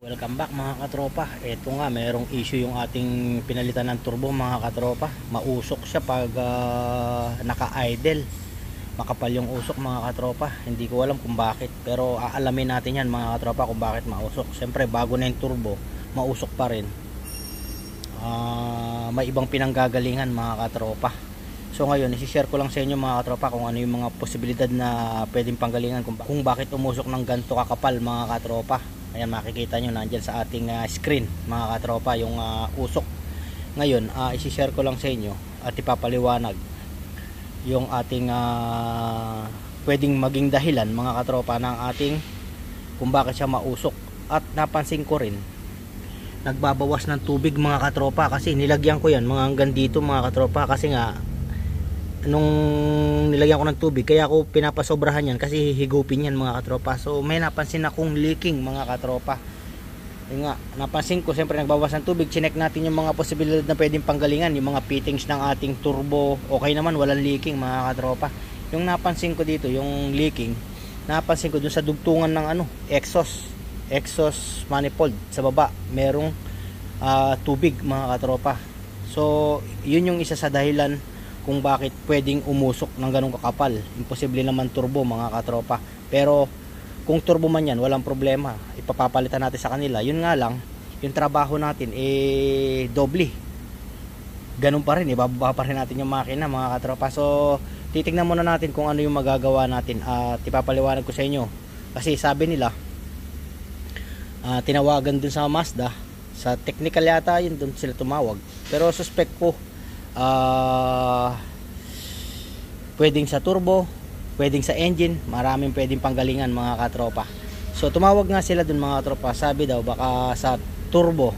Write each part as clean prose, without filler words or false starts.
Welcome back mga katropa. Ito nga, mayroong issue yung ating pinalitan ng turbo mga katropa. Mausok siya pag naka-idle. Makapal yung usok mga katropa. Hindi ko alam kung bakit, pero aalamin natin yan mga katropa kung bakit mausok. Siyempre bago na yung turbo, mausok pa rin. May ibang pinanggagalingan mga katropa. So ngayon, isi-share ko lang sa inyo mga katropa kung ano yung mga posibilidad na pwedeng panggalingan kung bakit umusok ng ganito kakapal mga katropa. Ayan, makikita nyo nandyan sa ating screen mga katropa yung usok. Ngayon isi-share ko lang sa inyo at ipapaliwanag yung ating pwedeng maging dahilan mga katropa ng ating kung bakit siya mausok. At napansin ko rin, nagbabawas ng tubig mga katropa, kasi nilagyan ko yan mga hanggang dito mga katropa, kasi nga nung nilagyan ko ng tubig, kaya ako pinapasobrahan yan kasi hihigupin yan mga katropa. So may napansin akong leaking mga katropa. Yung nga, napansin ko, siyempre nagbawas ng tubig, chinek natin yung mga posibilidad na pwedeng panggalingan, yung mga fittings ng ating turbo, okay naman, walang leaking mga katropa. Yung napansin ko dito, yung leaking, napansin ko dun sa dugtungan ng exhaust manifold sa baba, merong tubig mga katropa. So yun yung isa sa dahilan kung bakit pwedeng umusok ng ganong kakapal. Imposible naman turbo mga katropa, pero kung turbo man yan, walang problema, ipapapalitan natin sa kanila. Yun nga lang, yung trabaho natin doble, ganun pa rin, ibababa pa rin natin yung makina mga katropa. So titignan muna natin kung ano yung magagawa natin at ipapaliwanag ko sa inyo. Kasi sabi nila, tinawagan dun sa Mazda, sa technical yata yun, dun sila tumawag, pero suspect ko pwedeng sa turbo, pwedeng sa engine, maraming pwedeng panggalingan mga katropa. So tumawag nga sila dun mga katropa, sabi daw baka sa turbo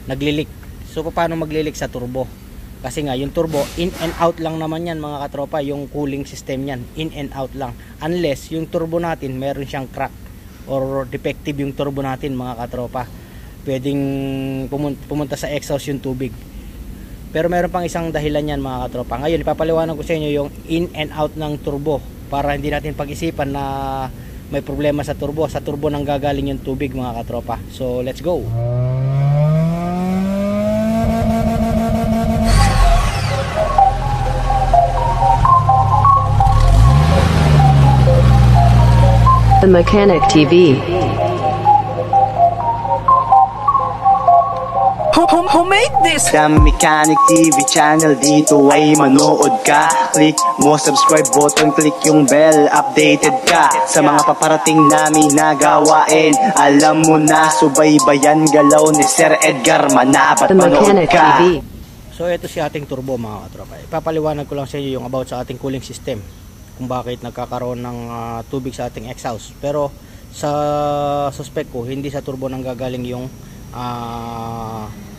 naglilik. So paano maglilik sa turbo? Kasi nga yung turbo in and out lang naman yan mga katropa, yung cooling system yan in and out lang, unless yung turbo natin meron siyang crack or defective yung turbo natin mga katropa, pwedeng pumunta sa exhaust yung tubig. Pero meron pang isang dahilan yan mga katropa. Ngayon ipapaliwanag ko sa inyo yung in and out ng turbo, para hindi natin pag-isipan na may problema sa turbo. Sa turbo nang gagaling yung tubig mga katropa. So let's go. The Mechanic TV. Who made this? The Mechanic TV channel, dito ay manood ka. Click mo subscribe button, click yung bell, updated ka sa mga paparating namin na gawain. Alam mo na, subaybayan galaw ni Sir Edgar, manapat The manood Mechanic ka. TV. So ito si ating turbo mga katropa. Ipapaliwanag ko lang sa inyo yung about sa ating cooling system, kung bakit nagkakaroon ng tubig sa ating exhaust. Pero sa suspect ko, hindi sa turbo nang gagaling yung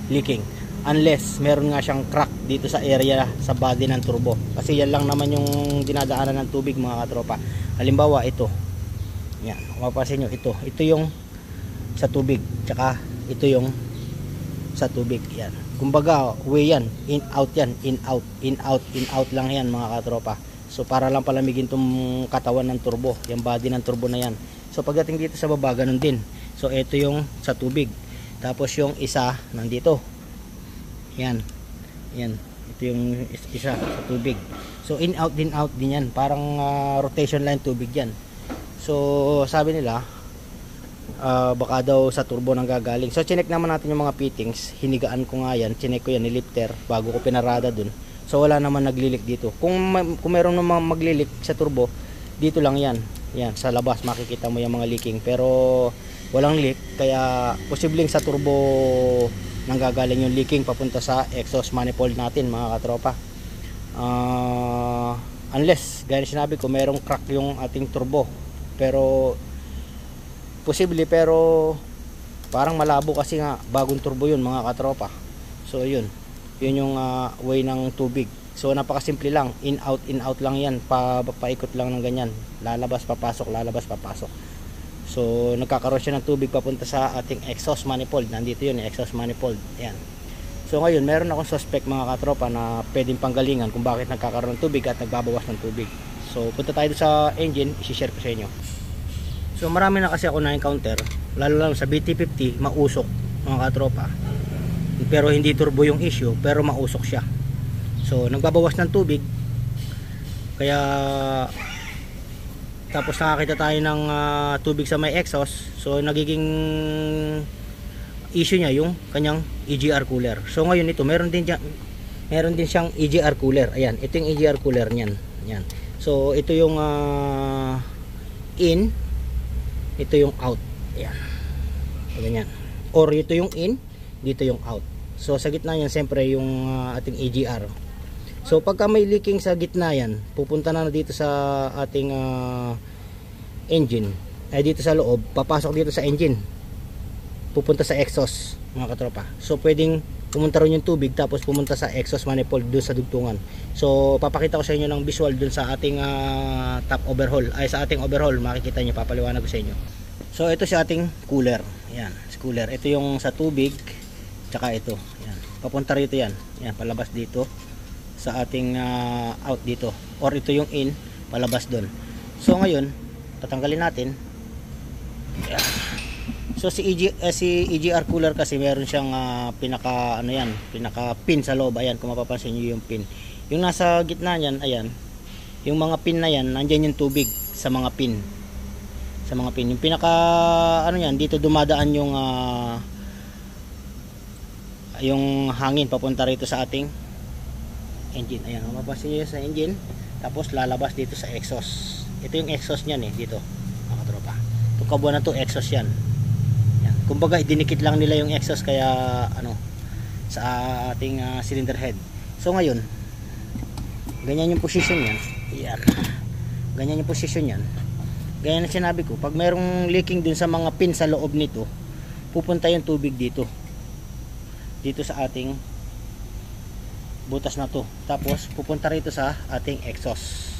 leaking, unless meron nga siyang crack dito sa area sa body ng turbo, kasi yan lang naman yung dinadaanan ng tubig mga katropa. Halimbawa ito, yan, mapapansin nyo, ito yung sa tubig, tsaka ito yung sa tubig. Yan, kumbaga way yan, in out yan, in out, in out, in out lang yan mga katropa. So para lang palamigin tong katawan ng turbo, yung body ng turbo na yan. So pagdating dito sa baba, ganun din. So ito yung sa tubig, tapos yung isa nandito, yan, ito yung isa sa tubig. So in out din out din yan, parang rotation line tubig yan. So sabi nila baka daw sa turbo nang gagaling. So chinek naman natin yung mga fittings, hinigaan ko nga yan, chinek ko yan ni lifter bago ko pinarada dun. So wala naman naglilik dito. Kung meron naman maglilik sa turbo, dito lang yan, sa labas makikita mo yung mga leaking, pero walang leak, kaya posibleng sa turbo nanggagaling yung leaking papunta sa exhaust manifold natin mga katropa. Unless, gaya sinabi ko, merong crack yung ating turbo, pero posible, pero parang malabo kasi nga bagong turbo yun mga katropa. So yun yung way ng tubig. So napakasimple lang, in out lang yan, paikot lang ng ganyan, lalabas papasok, lalabas papasok. So nagkakaroon siya ng tubig papunta sa ating exhaust manifold. Nandito yun, exhaust manifold. Ayan. So ngayon meron akong suspect mga katropa na pwedeng panggalingan kung bakit nagkakaroon ng tubig at nagbabawas ng tubig. So punta tayo sa engine, isi-share ko sa inyo. So marami na kasi ako na-encounter lalo sa BT50 mausok mga katropa, pero hindi turbo yung issue, pero mausok siya. So nagbabawas ng tubig, kaya tapos nakakita tayo ng tubig sa may exhaust, so nagiging issue niya yung kanyang EGR cooler. So ngayon ito meron din siyang EGR cooler. Ayan, ito yung EGR cooler niyan. Yan. So ito yung in, ito yung out. Ayan. Ganyan. Or ito yung in, dito yung out. So sa gitna yan siyempre yung ating EGR. So pagka may leaking sa gitna yan, pupunta na dito sa ating engine. Ay dito sa loob, papasok dito sa engine. Pupunta sa exhaust mga katropa. So pwedeng pumunta rin yung tubig tapos pumunta sa exhaust manifold doon sa dugtungan. So papakita ko sa inyo ng visual doon sa ating top overhaul, ay sa ating overhaul, makikita niyo, papaliwanag ko sa inyo. So ito si ating cooler. Ayan, si cooler. Ito yung sa tubig, tsaka ito. Ayan, papunta rito yan. Ayan, palabas dito sa ating out dito. Or ito yung in, palabas doon. So ngayon, tatanggalin natin. Ayan. So si EGR cooler kasi meron siyang pinaka pinaka pin sa loob. Ayan, kung mapapansin niyo yung pin. Yung nasa gitna niyan, ayan. Yung mga pin na yan, nandiyan yung tubig sa mga pin. Sa mga pin. Yung pinaka yan, dito dumadaan yung hangin papunta rito sa ating engine. Ayan, mapapansin niyo sa engine. Tapos lalabas dito sa exhaust. Ito yung exhaust niyan dito, mga tropa. Itong kabuuan na to, exhaust yan. Kumbaga idinikit lang nila yung exhaust kaya sa ating cylinder head. So ngayon, ganyan yung position yan. Yan. Ganyan yung position yan. Ganyan ang sinabi ko, pag merong leaking dun sa mga pin sa loob nito, pupunta yung tubig dito. Dito sa ating butas na to. Tapos pupunta rito sa ating exhaust.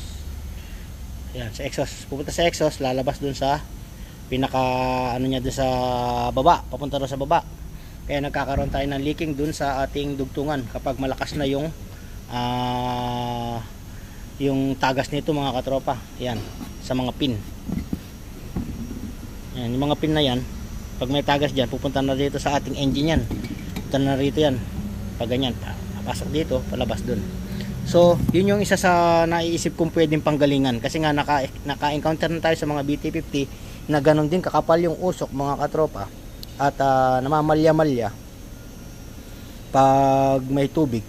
Yan, sa exhaust. Pupunta sa exhaust, lalabas dun sa pinaka niya dun sa baba, papunta rin sa baba. Kaya nagkakaroon tayo ng leaking dun sa ating dugtungan kapag malakas na yung tagas nito mga katropa. Yan, sa mga pin. Yan, yung mga pin na yan, pag may tagas dyan, pupunta na dito sa ating engine yan. Pupunta na rito yan. Pag ganyan, papasok dito, palabas dun. So, yun yung isa sa naiisip kong pwedeng panggalingan. Kasi nga naka-encounter na tayo sa mga BT50 na ganun din kakapal yung usok mga katropa. At namamalya-malya pag may tubig.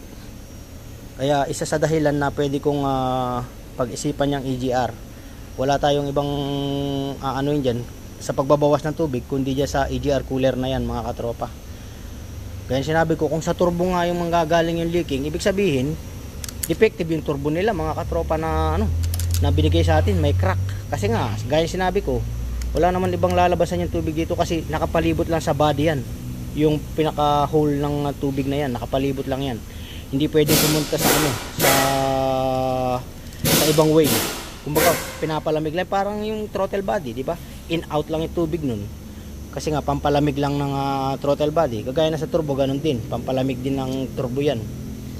Kaya isa sa dahilan na pwede kong pag-isipan yung EGR. Wala tayong ibang yun dyan sa pagbabawas ng tubig kundi dyan sa EGR cooler na yan mga katropa. Kaya sinabi ko, kung sa turbo nga yung manggagaling yung leaking, ibig sabihin defective yung turbo nila mga katropa na na binigay sa atin, may crack. Kasi nga, gaya sinabi ko, wala naman ibang lalabasan yung tubig dito kasi nakapalibot lang sa body yan. Yung pinaka hole ng tubig na yan, nakapalibot lang yan. Hindi pwedeng pumunta sa sa ibang way. Kumbaga pinapalamig lang, parang yung throttle body, di ba? In out lang yung tubig nun. Kasi nga pampalamig lang ng throttle body. Kagaya na sa turbo, ganun din. Pampalamig din ng turbo yan.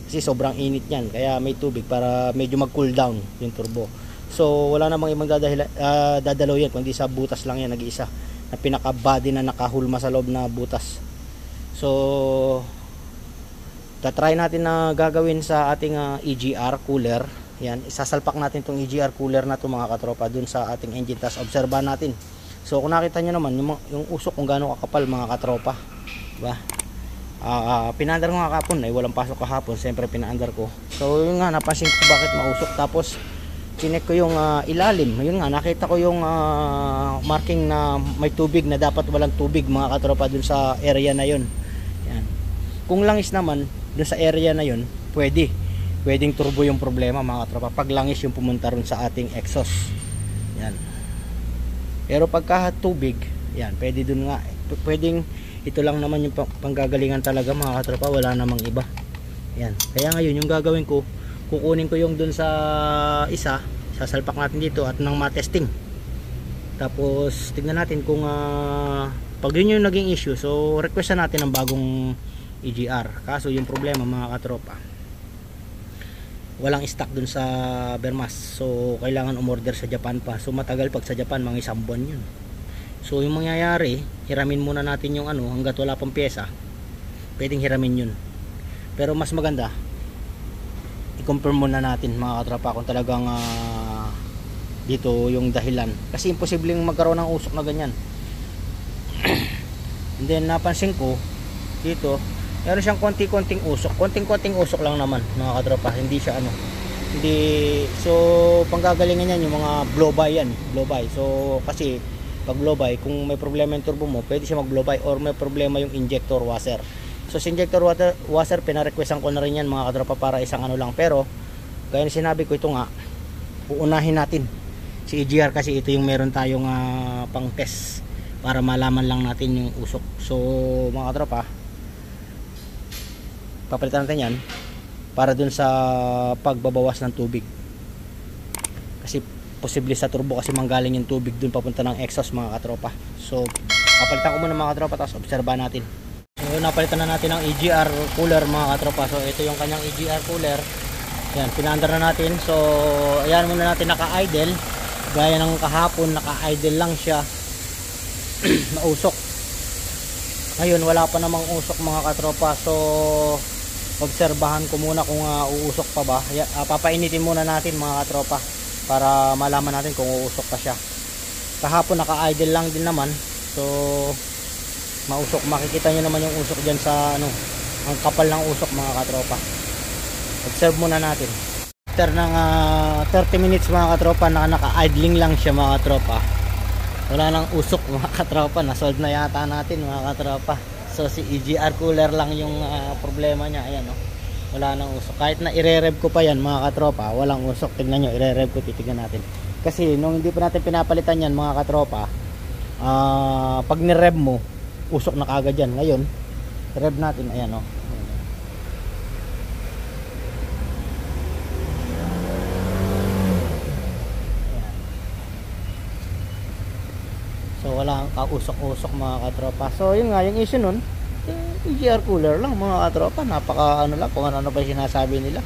Kasi sobrang init yan, kaya may tubig para medyo mag cool down yung turbo. So wala namang ibang dadalaw yan kundi sa butas lang yan, nag-iisa na pinaka body na nakahulma sa loob na butas. So tatry natin na gagawin sa ating EGR cooler. Yan, isasalpak natin tong EGR cooler na to mga katropa dun sa ating engine, tas obserbahan natin. So kung nakita nyo naman yung usok kung gaano kakapal mga katropa, diba? Pinaandar ko nga kahapon, ay walang pasok kahapon, siyempre pinaandar ko. So yun nga, napansin ko bakit mausok. Tapos chinek ko yung ilalim. Yun nga, nakita ko yung marking na may tubig na dapat walang tubig mga katropa dun sa area na yun. Yan. Kung langis naman dun sa area na yun, pwedeng turbo yung problema mga katropa pag langis yung pumunta rin sa ating exhaust. Yan. Pero pagka tubig, yan, pwede dun nga, pwedeng ito lang naman yung panggagalingan talaga mga katropa, wala namang iba. Yan. Kaya ngayon yung gagawin ko, kukunin ko yung dun sa isa, sasalpak natin dito at nang matesting. Tapos tignan natin kung pag yun yung naging issue, so request na natin ng bagong EGR. Kaso yung problema mga katropa, walang stock dun sa Bermas, so kailangan umorder sa Japan pa. So matagal pag sa Japan, mga 1 buwan yun. So yung mangyayari, hiramin muna natin yung ano hanggat wala pang pyesa. Pwedeng hiramin yun. Pero mas maganda i-confirm muna natin mga katropa kung talagang dito yung dahilan. Kasi imposibleng magkaroon ng usok na ganyan. And then napansin ko dito, meron siyang konting usok. Konting usok lang naman mga katropa. Hindi siya ano. Hindi, so panggagalingan yan yung mga blow by yan. Blow by. So kasi pag blow by, kung may problema yung turbo mo, pwede siya mag blow by or may problema yung injector washer. So sa injector washer, pina-requestan ko na rin yan mga katropa para isang ano lang. Pero gaya na sinabi ko, ito nga uunahin natin si EGR kasi ito yung meron tayong pang test para malaman lang natin yung usok. So mga katropa, papalitan natin yan para dun sa pagbabawas ng tubig. Kasi posible sa turbo kasi manggaling yung tubig dun papunta ng exhaust mga katropa. So papalitan ko muna mga katropa, tapos obserbahan natin. So napalitan na natin ang EGR cooler mga katropa. So ito yung kanyang EGR cooler. Yan, pinaandar na natin. So ayan muna natin naka-idle. Gaya ng kahapon, naka-idle lang siya. Nausok. Ngayon wala pa namang usok mga katropa. So obserbahan ko muna kung uusok pa ba. Papainitin muna natin mga katropa para malaman natin kung uusok pa siya. Kahapon naka-idle lang din naman. So mausok, makikita nyo naman yung usok dyan sa ano, ang kapal ng usok mga katropa. Observe muna natin. After ng 30 minutes mga katropa, naka-idling lang siya mga katropa. Wala nang usok mga katropa, na-solve na yata natin mga katropa. So si EGR cooler lang yung problema niya. Ayan, oh. Wala nang usok. Kahit na ire-rev ko pa yan mga katropa, walang usok. Tignan nyo, ire-rev ko, titignan natin. Kasi nung hindi pa natin pinapalitan yan mga katropa, pag ni-rev mo, usok na kagad yan. Ngayon rev natin, ayan o. So wala kang kausok-usok mga katropa. So yun nga yung issue nun, EGR cooler lang mga katropa. Napaka ano lang, kung ano pa yung sinasabi nila,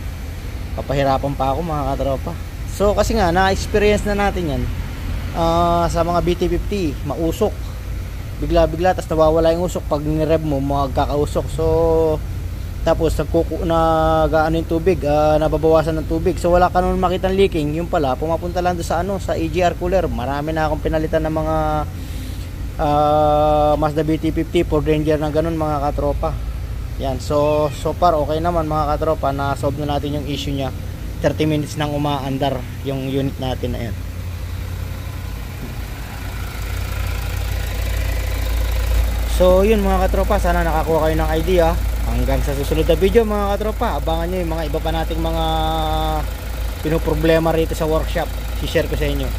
papahirapan pa ako mga katropa. So kasi nga na-experience na natin yan sa mga BT50, mausok bigla-bigla, tapos nawawala yung usok. Pag ni-rev mo, magkakausok. So tapos nag-ano yung tubig, nababawasan ng tubig. So wala ka naman makitang leaking. Yung pala pumapunta lang doon sa ano, sa EGR cooler. Marami na akong pinalitan ng mga Mazda BT50 for Ranger ng ganun mga katropa. Yan, so far okay naman mga katropa, na solve na natin yung issue niya. 30 minutes nang umaandar yung unit natin. Ayan. So yun mga katropa, sana nakakuha kayo ng idea. Hanggang sa susunod na video mga katropa, abangan nyo yung mga iba pa nating mga pinoproblema rito sa workshop. I-share ko sa inyo.